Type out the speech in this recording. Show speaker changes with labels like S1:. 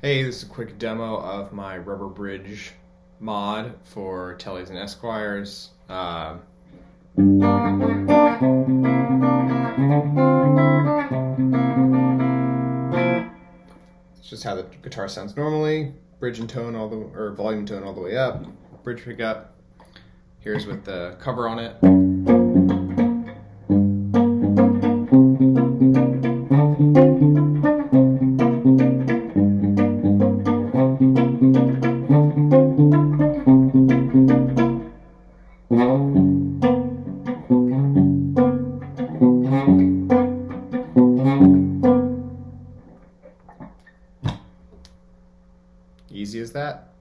S1: Hey, this is a quick demo of my rubber bridge mod for Tellies and Esquires. It's just how the guitar sounds normally. Bridge and tone or volume tone all the way up. Bridge pickup. Here's with the cover on it. Easy as that.